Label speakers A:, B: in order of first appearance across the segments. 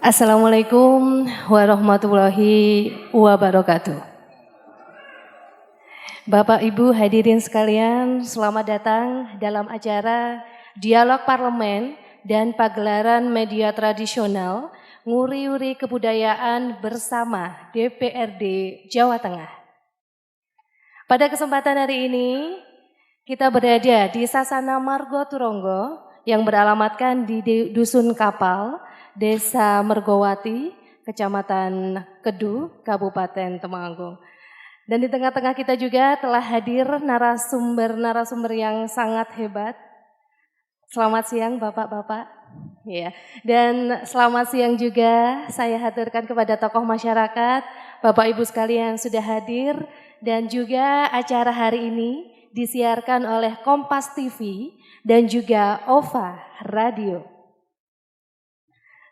A: Assalamualaikum warahmatullahi wabarakatuh. Bapak Ibu hadirin sekalian, selamat datang dalam acara Dialog Parlemen dan Pagelaran Media Tradisional Nguri-Uri Kebudayaan bersama DPRD Jawa Tengah. Pada kesempatan hari ini, kita berada di Sasana Margo Turonggo yang beralamatkan di Dusun Kapal, Desa Mergowati, Kecamatan Kedu, Kabupaten Temanggung. Dan di tengah-tengah kita juga telah hadir narasumber-narasumber yang sangat hebat. Selamat siang Bapak-bapak. Ya. Dan selamat siang juga saya haturkan kepada tokoh masyarakat, Bapak Ibu sekalian yang sudah hadir, dan juga acara hari ini disiarkan oleh Kompas TV dan juga OVA Radio.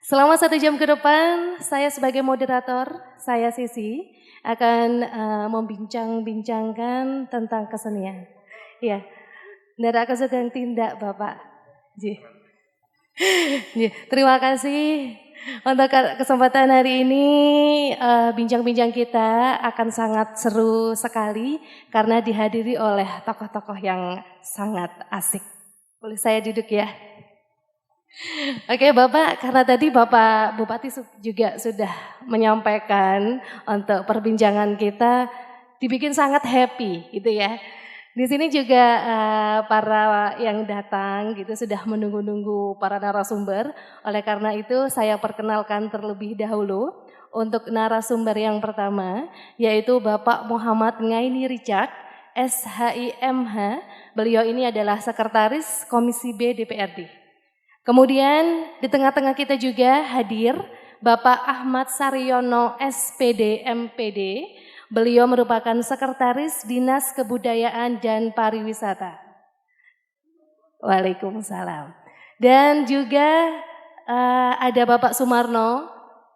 A: Selama 1 jam ke depan, saya sebagai moderator, saya Sisi, akan membincang-bincangkan tentang kesenian. Ya, nara kesukaan tindak Bapak. Terima kasih untuk kesempatan hari ini. Bincang-bincang kita akan sangat seru sekali karena dihadiri oleh tokoh-tokoh yang sangat asik. Boleh saya duduk ya? Oke Bapak, karena tadi Bapak Bupati juga sudah menyampaikan untuk perbincangan kita dibikin sangat happy gitu ya. Di sini juga para yang datang gitu sudah menunggu-nunggu para narasumber. Oleh karena itu saya perkenalkan terlebih dahulu untuk narasumber yang pertama yaitu Bapak Muhammad Ngaini Richard, SHIMH. Beliau ini adalah Sekretaris Komisi B DPRD. Kemudian di tengah-tengah kita juga hadir Bapak Ahmad Saryono SPD MPD. Beliau merupakan Sekretaris Dinas Kebudayaan dan Pariwisata. Waalaikumsalam. Dan juga ada Bapak Sumarno.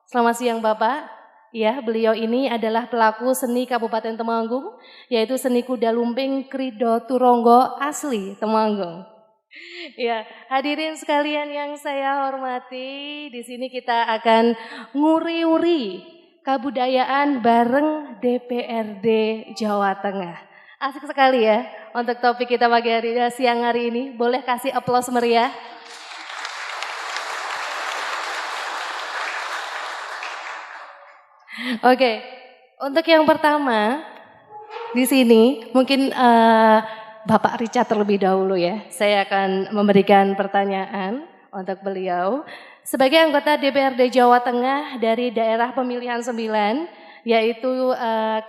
A: Selamat siang Bapak. Ya, beliau ini adalah pelaku seni Kabupaten Temanggung, yaitu seni kuda lumping Krido Turonggo asli Temanggung. Ya, hadirin sekalian yang saya hormati, di sini kita akan nguri-uri kebudayaan bareng DPRD Jawa Tengah. Asik sekali ya untuk topik kita pagi hari siang hari ini. Boleh kasih aplaus meriah? Oke, untuk yang pertama di sini mungkin Bapak Richard terlebih dahulu ya. Saya akan memberikan pertanyaan untuk beliau. Sebagai anggota DPRD Jawa Tengah dari daerah pemilihan 9, yaitu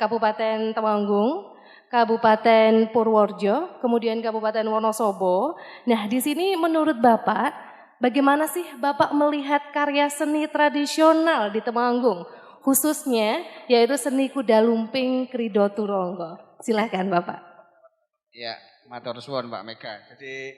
A: Kabupaten Temanggung, Kabupaten Purworejo, kemudian Kabupaten Wonosobo. Nah, di sini menurut Bapak, bagaimana sih Bapak melihat karya seni tradisional di Temanggung? Khususnya yaitu seni kuda lumping Krido Turonggo. Silakan Bapak.
B: Ya, matur suwun Mbak Mega. Jadi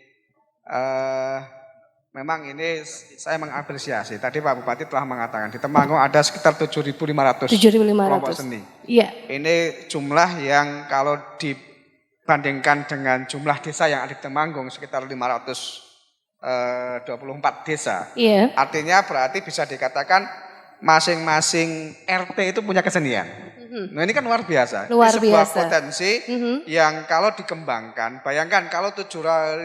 B: memang ini saya mengapresiasi. Tadi Pak Bupati telah mengatakan di Temanggung ada sekitar 7.500 kelompok seni. Iya. Ini jumlah yang kalau dibandingkan dengan jumlah desa yang ada di Temanggung sekitar 524 desa. Iya. Artinya berarti bisa dikatakan masing-masing RT itu punya kesenian. Nah ini kan luar biasa.
A: Luar
B: ini sebuah
A: biasa.
B: Potensi yang kalau dikembangkan, bayangkan kalau 7.500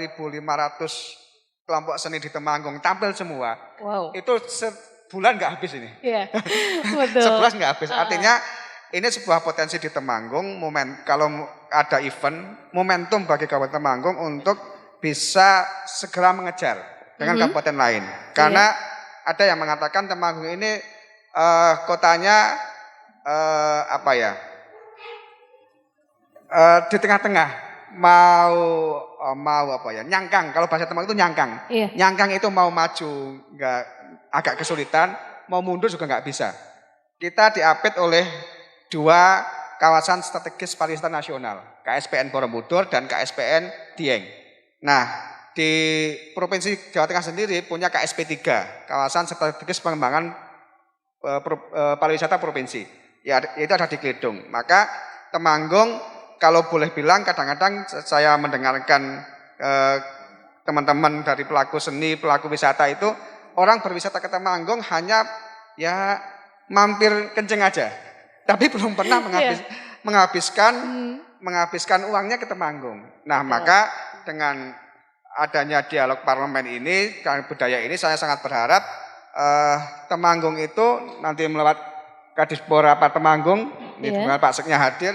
B: kelompok seni di Temanggung tampil semua, itu sebulan nggak habis ini.
A: Iya, betul.
B: Sebulan nggak habis. Artinya ini sebuah potensi di Temanggung, kalau ada event, momentum bagi Kabupaten Temanggung untuk bisa segera mengejar dengan kabupaten lain. Karena ada yang mengatakan Temanggung ini kotanya di tengah-tengah mau nyangkang. Kalau bahasa Temanggung itu nyangkang. Iya. Nyangkang itu mau maju agak kesulitan, mau mundur juga nggak bisa. Kita diapit oleh 2 kawasan strategis pariwisata nasional, KSPN Borobudur dan KSPN Dieng. Nah, di Provinsi Jawa Tengah sendiri punya KSP 3, kawasan strategis pengembangan pariwisata provinsi. Ya, itu ada di Kidung. Maka Temanggung kalau boleh bilang kadang-kadang saya mendengarkan teman-teman dari pelaku seni, pelaku wisata itu orang berwisata ke Temanggung hanya ya mampir kenceng aja. Tapi belum pernah menghabiskan uangnya ke Temanggung. Nah, maka dengan adanya dialog parlemen ini, budaya ini saya sangat berharap Temanggung itu nanti melewat Kadispora Pak Temanggung, ini dengan Pak Seknya hadir,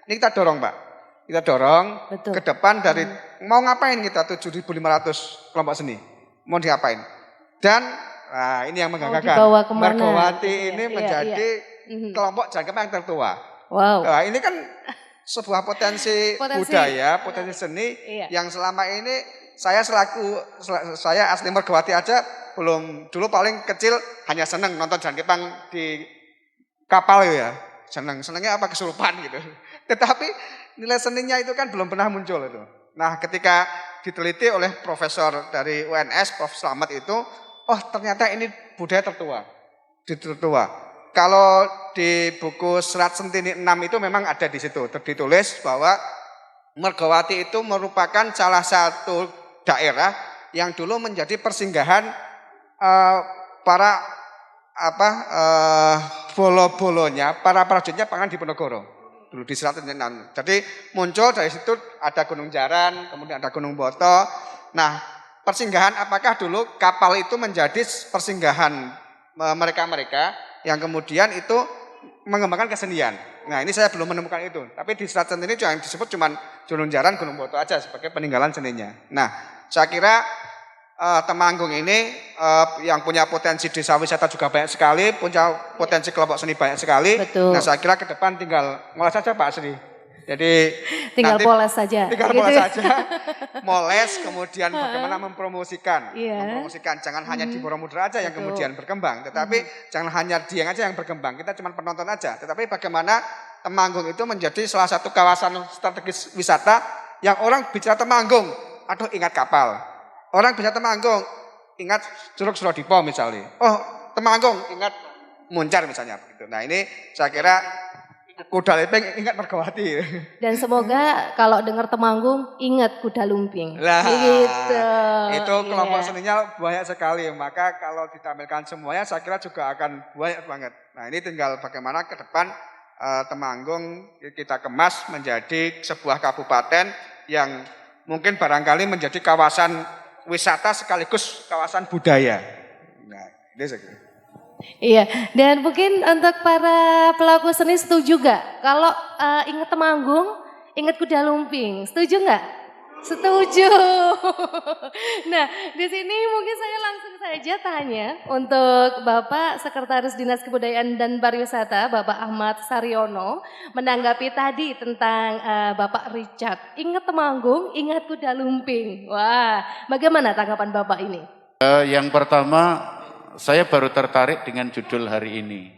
B: ini kita dorong Pak. Kita dorong ke depan dari mau ngapain kita 7.500 kelompok seni, mau diapain. Dan ini yang mengganggarkan, Mergawati ini menjadi kelompok jangkep yang tertua.
A: Wow.
B: Nah, ini kan sebuah potensi budaya, potensi seni yang selama ini saya asli Mergawati aja belum, dulu paling kecil hanya seneng nonton jangkepang di kapal ya, senengnya apa kesurupan gitu. Tetapi nilai seninya itu kan belum pernah muncul itu. Nah, ketika diteliti oleh profesor dari UNS, Prof. Slamet itu, oh ternyata ini budaya tertua. Kalau di buku Serat Sentini 6 itu memang ada di situ, ditulis bahwa Mergawati itu merupakan salah satu daerah yang dulu menjadi persinggahan para bolo-bolonya, para prajuritnya Pangeran Diponegoro. Dulu di Serat Sentini 6. Jadi muncul dari situ ada Gunung Jaran, kemudian ada Gunung Boto. Nah, persinggahan apakah dulu kapal itu menjadi persinggahan mereka-mereka yang kemudian itu mengembangkan kesenian. Nah, ini saya belum menemukan itu. Tapi di Serat Sentini yang disebut cuma Gunung Jaran, Gunung Boto aja sebagai peninggalan seninya. Nah, saya kira Temanggung ini yang punya potensi desa wisata juga banyak sekali, punya potensi kelompok seni banyak sekali. Betul. Nah, saya kira ke depan tinggal moles saja Pak Sri. Jadi
A: tinggal poles saja.
B: Tinggal poles saja. Moles, kemudian bagaimana mempromosikan. Mempromosikan, jangan hanya di Borobudur aja yang kemudian berkembang, tetapi jangan hanya Dieng aja yang berkembang. Kita cuma penonton aja, tetapi bagaimana Temanggung itu menjadi salah satu kawasan strategis wisata yang orang bicara Temanggung, aduh ingat kapal. Orang bisa Temanggung, ingat Curug Suradipo misalnya. Oh, Temanggung, ingat Muncar misalnya. Nah, ini saya kira Kuda Lumping ingat Mergawati.
A: Dan semoga kalau dengar Temanggung ingat Kuda Lumping.
B: Nah, gitu. Itu kelompok seninya banyak sekali. Maka kalau ditampilkan semuanya saya kira juga akan banyak banget. Nah, ini tinggal bagaimana ke depan Temanggung kita kemas menjadi sebuah kabupaten yang mungkin barangkali menjadi kawasan wisata sekaligus kawasan budaya. Nah, ini saya kira.
A: Iya, dan mungkin untuk para pelaku seni setuju gak? Kalau ingat Temanggung, ingat Kuda Lumping, setuju nggak? Setuju. Nah, di sini mungkin saya langsung saja tanya untuk Bapak Sekretaris Dinas Kebudayaan dan Pariwisata, Bapak Ahmad Saryono, menanggapi tadi tentang Bapak Richard. Ingat Temanggung, ingat Kuda Lumping. Wah, bagaimana tanggapan Bapak ini?
C: Yang pertama, saya baru tertarik dengan judul hari ini.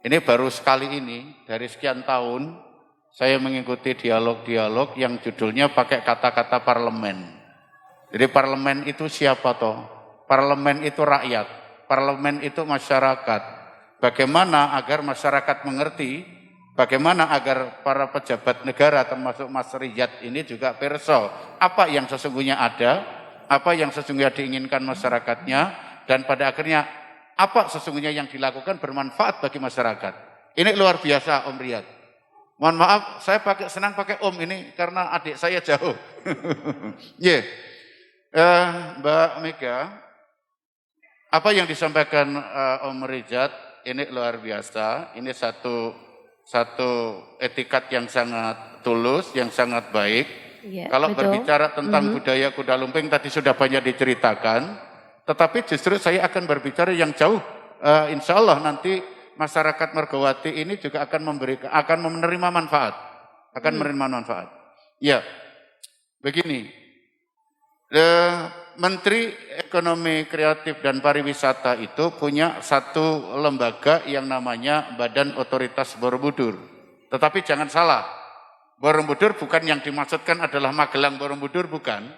C: Ini baru sekali ini, dari sekian tahun, saya mengikuti dialog-dialog yang judulnya pakai kata-kata parlemen. Jadi parlemen itu siapa toh? Parlemen itu rakyat, parlemen itu masyarakat. Bagaimana agar masyarakat mengerti, bagaimana agar para pejabat negara termasuk Mas Riyad ini juga perso apa yang sesungguhnya ada, apa yang sesungguhnya diinginkan masyarakatnya, dan pada akhirnya apa sesungguhnya yang dilakukan bermanfaat bagi masyarakat. Ini luar biasa Om Riyad. Mohon maaf, saya senang pakai Om ini karena adik saya jauh. Yeah. Mbak Mega, apa yang disampaikan Om Riyad ini luar biasa. Ini satu etikat yang sangat tulus, yang sangat baik. Ya, kalau betul. Berbicara tentang budaya Kuda Lumping tadi sudah banyak diceritakan, tetapi justru saya akan berbicara yang jauh. Insya Allah nanti masyarakat Mergawati ini juga akan menerima manfaat, menerima manfaat. Ya, begini, Menteri Ekonomi Kreatif dan Pariwisata itu punya satu lembaga yang namanya Badan Otoritas Borobudur. Tetapi jangan salah, Borobudur bukan yang dimaksudkan adalah Magelang Borobudur, bukan.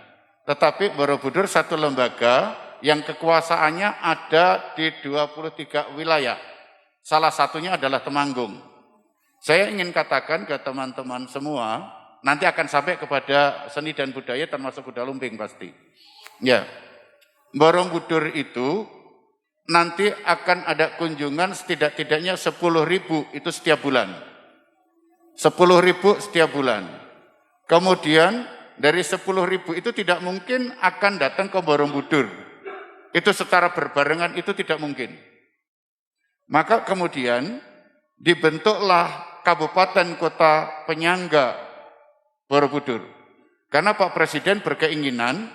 C: Tetapi Borobudur satu lembaga yang kekuasaannya ada di 23 wilayah. Salah satunya adalah Temanggung. Saya ingin katakan ke teman-teman semua, nanti akan sampai kepada seni dan budaya termasuk Kuda Lumping pasti. Ya, Borobudur itu nanti akan ada kunjungan setidak-tidaknya 10.000 itu setiap bulan. 10.000 setiap bulan. Kemudian dari 10.000 itu tidak mungkin akan datang ke Borobudur. Itu secara berbarengan itu tidak mungkin. Maka kemudian dibentuklah kabupaten kota penyangga Borobudur. Karena Pak Presiden berkeinginan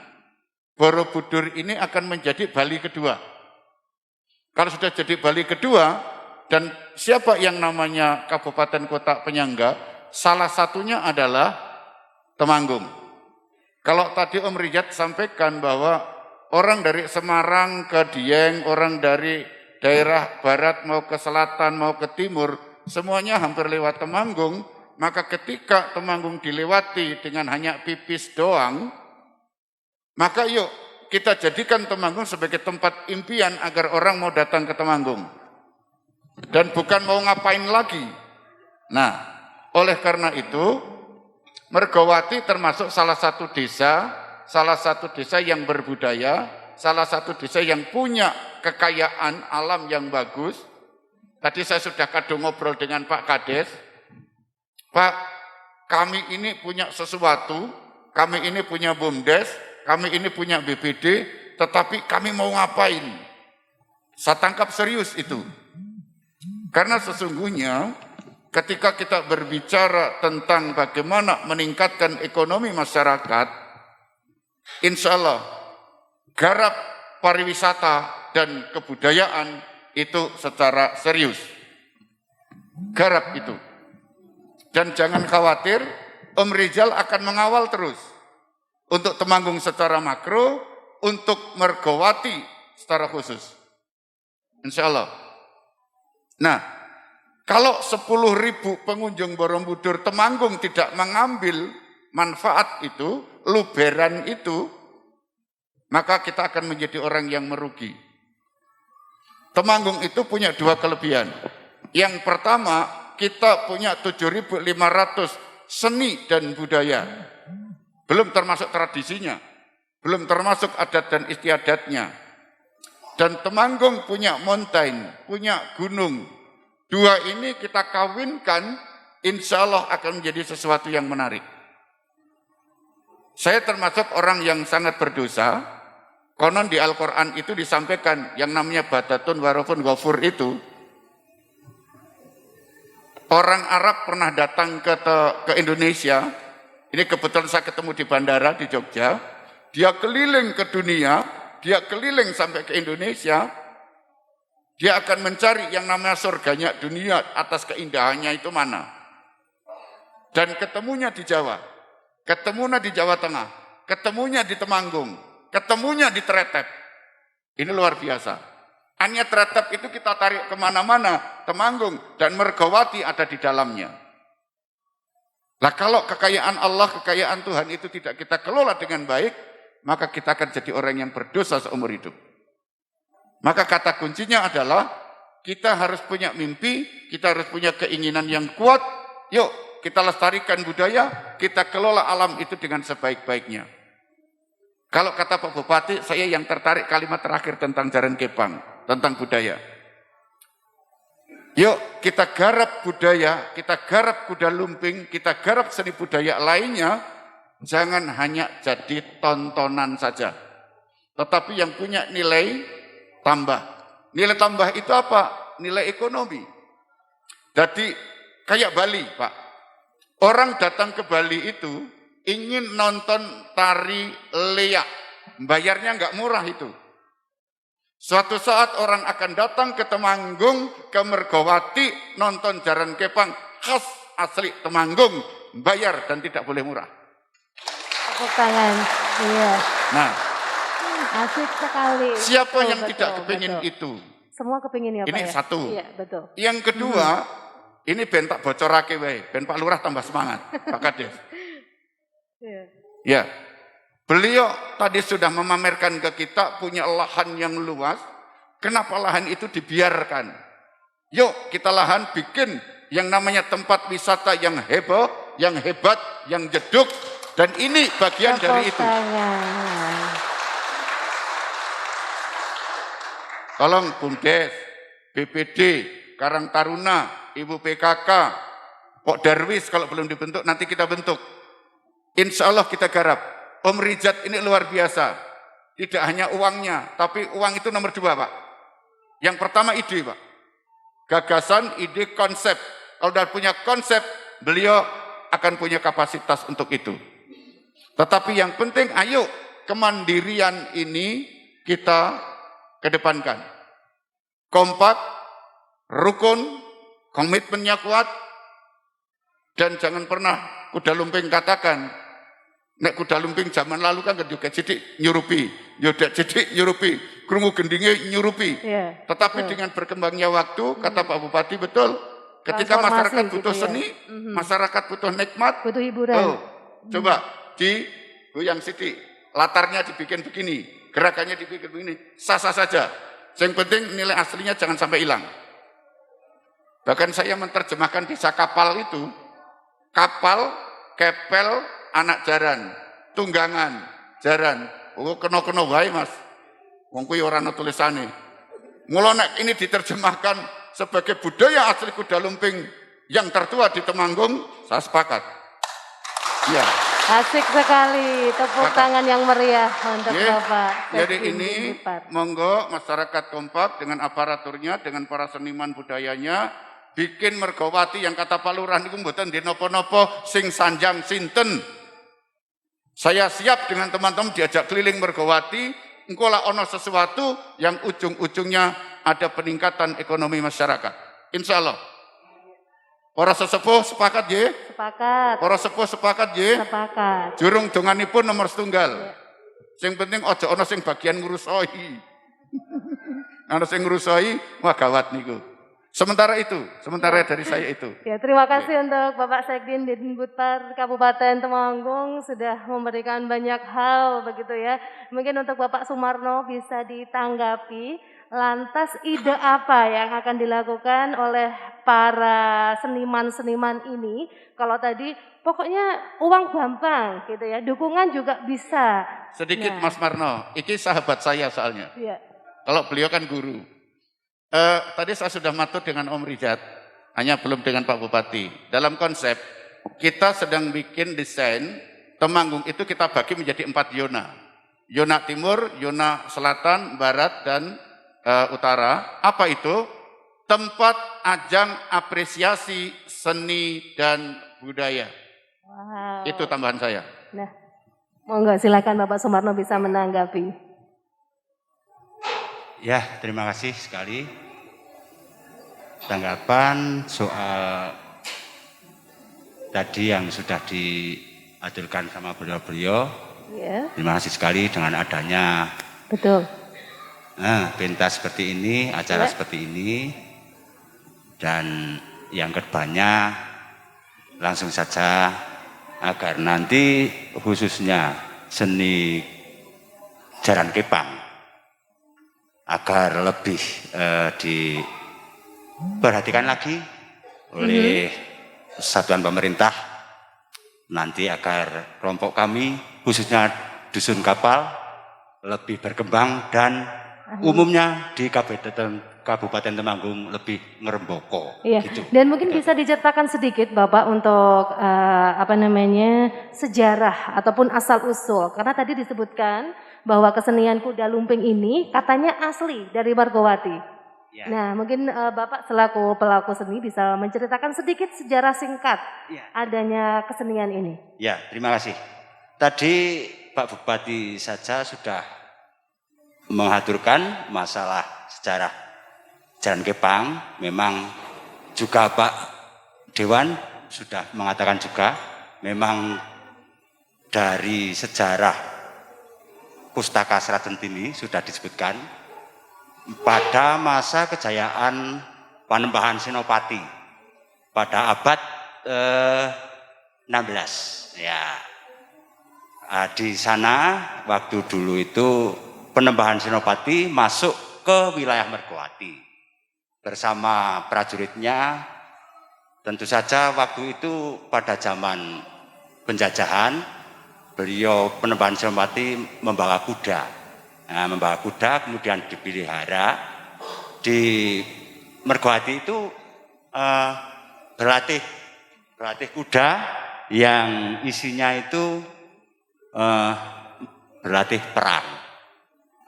C: Borobudur ini akan menjadi Bali kedua. Kalau sudah jadi Bali kedua, dan siapa yang namanya kabupaten kota penyangga, salah satunya adalah Temanggung. Kalau tadi Om Rijat sampaikan bahwa orang dari Semarang ke Dieng, orang dari daerah barat mau ke selatan, mau ke timur, semuanya hampir lewat Temanggung, maka ketika Temanggung dilewati dengan hanya pipis doang, maka yuk kita jadikan Temanggung sebagai tempat impian agar orang mau datang ke Temanggung. Dan bukan mau ngapain lagi. Nah, oleh karena itu, Mergowati termasuk salah satu desa yang berbudaya, salah satu desa yang punya kekayaan alam yang bagus. Tadi saya sudah kadung ngobrol dengan Pak Kades. Pak, kami ini punya sesuatu, kami ini punya BUMDes, kami ini punya BPD, tetapi kami mau ngapain? Saya tangkap serius itu. Karena sesungguhnya ketika kita berbicara tentang bagaimana meningkatkan ekonomi masyarakat, insya Allah garap pariwisata dan kebudayaan itu secara serius. Garap itu. Dan jangan khawatir, Om Rizal akan mengawal terus. Untuk Temanggung secara makro, untuk Mergowati secara khusus. Insya Allah. Nah, kalau 10.000 pengunjung Borobudur Temanggung tidak mengambil manfaat itu, luberan itu, maka kita akan menjadi orang yang merugi. Temanggung itu punya dua kelebihan. Yang pertama, kita punya 7.500 seni dan budaya. Belum termasuk tradisinya, belum termasuk adat dan istiadatnya. Dan Temanggung punya mountain, punya gunung. Dua ini kita kawinkan, insya Allah akan menjadi sesuatu yang menarik. Saya termasuk orang yang sangat berdosa. Konon di Al-Quran itu disampaikan yang namanya Badatun Warafun Ghafur itu. Orang Arab pernah datang ke Indonesia. Ini kebetulan saya ketemu di bandara di Jogja. Dia keliling ke dunia, dia keliling sampai ke Indonesia. Dia akan mencari yang namanya surganya dunia atas keindahannya itu mana. Dan ketemunya di Jawa. Ketemunya di Jawa Tengah. Ketemunya di Temanggung. Ketemunya di Tretep. Ini luar biasa. Hanya Tretep itu kita tarik kemana-mana. Temanggung dan Mergowati ada di dalamnya. Nah kalau kekayaan Allah, kekayaan Tuhan itu tidak kita kelola dengan baik, maka kita akan jadi orang yang berdosa seumur hidup. Maka kata kuncinya adalah kita harus punya mimpi, kita harus punya keinginan yang kuat. Yuk kita lestarikan budaya, kita kelola alam itu dengan sebaik-baiknya. Kalau kata Pak Bupati, saya yang tertarik kalimat terakhir tentang Jaran Kepang, tentang budaya. Yuk kita garap budaya, kita garap kuda lumping, kita garap seni budaya lainnya, jangan hanya jadi tontonan saja. Tetapi yang punya nilai tambah. Nilai tambah itu apa? Nilai ekonomi. Jadi kayak Bali, Pak. Orang datang ke Bali itu ingin nonton tari leak. Bayarnya nggak murah itu. Suatu saat orang akan datang ke Temanggung, ke Mergowati, nonton Jaran Kepang, khas asli Temanggung, bayar dan tidak boleh murah.
A: Tepuk tangan, iya.
C: Nah,
A: asik sekali.
C: Siapa yang tidak kepingin itu?
A: Semua kepingin ya Pak
C: ini
A: ya?
C: satu.
A: Iya, betul.
C: Yang kedua, ini ben tak bocorake wae, ben Pak Lurah tambah semangat, Pak Kades. Ya. Beliau tadi sudah memamerkan ke kita punya lahan yang luas. Kenapa lahan itu dibiarkan? Yuk kita lahan bikin yang namanya tempat wisata yang heboh, yang hebat, yang jeduk. Dan ini bagian dari itu. Tolong BUMDes, BPD, Karang Taruna, Ibu PKK, Pok Darwis kalau belum dibentuk nanti kita bentuk. Insya Allah kita garap. Om Rijat ini luar biasa. Tidak hanya uangnya, tapi uang itu nomor 2 Pak. Yang pertama ide Pak. Gagasan, ide, konsep. Kalau sudah punya konsep, beliau akan punya kapasitas untuk itu. Tetapi yang penting ayo kemandirian ini kita kedepankan. Kompak, rukun, komitmennya kuat, dan jangan pernah kuda lumping katakan, nek kuda lumping zaman lalu kan juga jadi nyurupi, yodak jadi nyurupi, krungu gendingnya nyurupi. Tetapi dengan berkembangnya waktu, kata Pak Bupati betul, ketika masyarakat butuh seni, masyarakat butuh nikmat,
A: butuh hiburan.
C: Coba di goyang sidik, latarnya dibikin begini, gerakannya dibikin begini, sah-sah saja. Yang penting nilai aslinya jangan sampai hilang. Bahkan saya menerjemahkan desa kapal itu, kapal, kepel, anak jaran, tunggangan, jaran. Oh kena-kena wae Mas. Wong kuwi ora ana tulisane. Mula nek ini diterjemahkan sebagai budaya asli kuda lumping yang tertua di Temanggung, saya sepakat. Ya.
A: Asik sekali, tepuk tangan yang meriah untuk Bapak.
C: Jadi ini monggo masyarakat kompak dengan aparaturnya, dengan para seniman budayanya, bikin Mergawati yang kata Pak Lurah niku mboten nggih napa-napa sing sanjang sinten. Saya siap dengan teman-teman diajak keliling Mergawati, engko lah ono sesuatu yang ujung-ujungnya ada peningkatan ekonomi masyarakat. Insya Allah. Para sesepuh sepakat ya?
A: Sepakat.
C: Para sesepuh sepakat ya?
A: Sepakat.
C: Jurung donganipun nomor setunggal. Sing penting aja ana sing bagian ngurusoi. Ana sing ngurusoi, wah gawat niku. Sementara dari saya itu.
A: Ya, terima kasih untuk Bapak Sekdin Dinbudpar Kabupaten Temanggung sudah memberikan banyak hal begitu ya. Mungkin untuk Bapak Sumarno bisa ditanggapi. Lantas ide apa yang akan dilakukan oleh para seniman-seniman ini? Kalau tadi pokoknya uang gampang gitu ya, dukungan juga bisa.
C: Sedikit Mas Marno, ini sahabat saya soalnya.
A: Iya.
C: Kalau beliau kan guru. Tadi saya sudah matur dengan Om Rijat, hanya belum dengan Pak Bupati. Dalam konsep, kita sedang bikin desain, Temanggung itu kita bagi menjadi 4 zona. Zona timur, zona selatan, barat, dan utara. Apa itu? Tempat ajang apresiasi seni dan budaya.
A: Wow.
C: Itu tambahan saya.
A: Nah, monggo silakan Bapak Sumarno bisa menanggapi.
D: Ya, terima kasih sekali. Tanggapan soal tadi yang sudah diaturkan sama beliau-beliau.
A: Ya.
D: Terima kasih sekali dengan adanya
A: betul.
D: Pentas seperti ini, acara seperti ini, dan yang kedepannya langsung saja agar nanti khususnya seni Jaran Kepang agar lebih diperhatikan lagi oleh satuan pemerintah, nanti agar kelompok kami khususnya Dusun Kapal lebih berkembang dan umumnya di Kabupaten Temanggung lebih ngeremboko.
A: Iya.
D: Gitu.
A: Dan mungkin bisa diceritakan sedikit Bapak untuk sejarah ataupun asal usul, karena tadi disebutkan bahwa kesenian kuda lumping ini katanya asli dari Margawati. Ya. Nah, mungkin Bapak selaku pelaku seni bisa menceritakan sedikit sejarah singkat adanya kesenian ini.
D: Ya, terima kasih. Tadi Pak Bupati saja sudah mengaturkan masalah sejarah Jaran Kepang. Memang juga Pak Dewan sudah mengatakan juga, memang dari sejarah Pustaka Serat Centini sudah disebutkan pada masa kejayaan Panembahan Senopati pada abad 16. Ya, di sana waktu dulu itu Panembahan Senopati masuk ke wilayah Mergawati bersama prajuritnya. Tentu saja waktu itu pada zaman penjajahan, beliau Panembahan Senopati membawa kuda. Nah, membawa kuda kemudian dipelihara di Mergoati itu berlatih kuda yang isinya itu berlatih perang.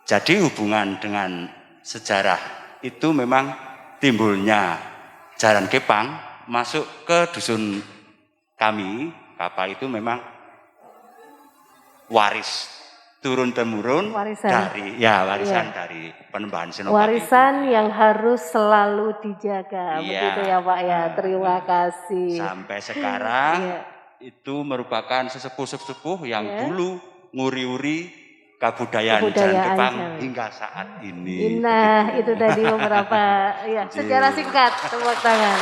D: Jadi hubungan dengan sejarah itu memang timbulnya Jaran Kepang masuk ke dusun kami, kapal itu memang waris turun-temurun warisan dari Penembahan Senopati.
A: Warisan yang harus selalu dijaga, begitu ya Pak ya. Terima kasih.
D: Sampai sekarang itu merupakan sesepuh-sesepuh yang dulu nguri-uri kebudayaan Jaran Kepang hingga saat ini.
A: Nah, itu tadi beberapa secara singkat, tepuk tangan.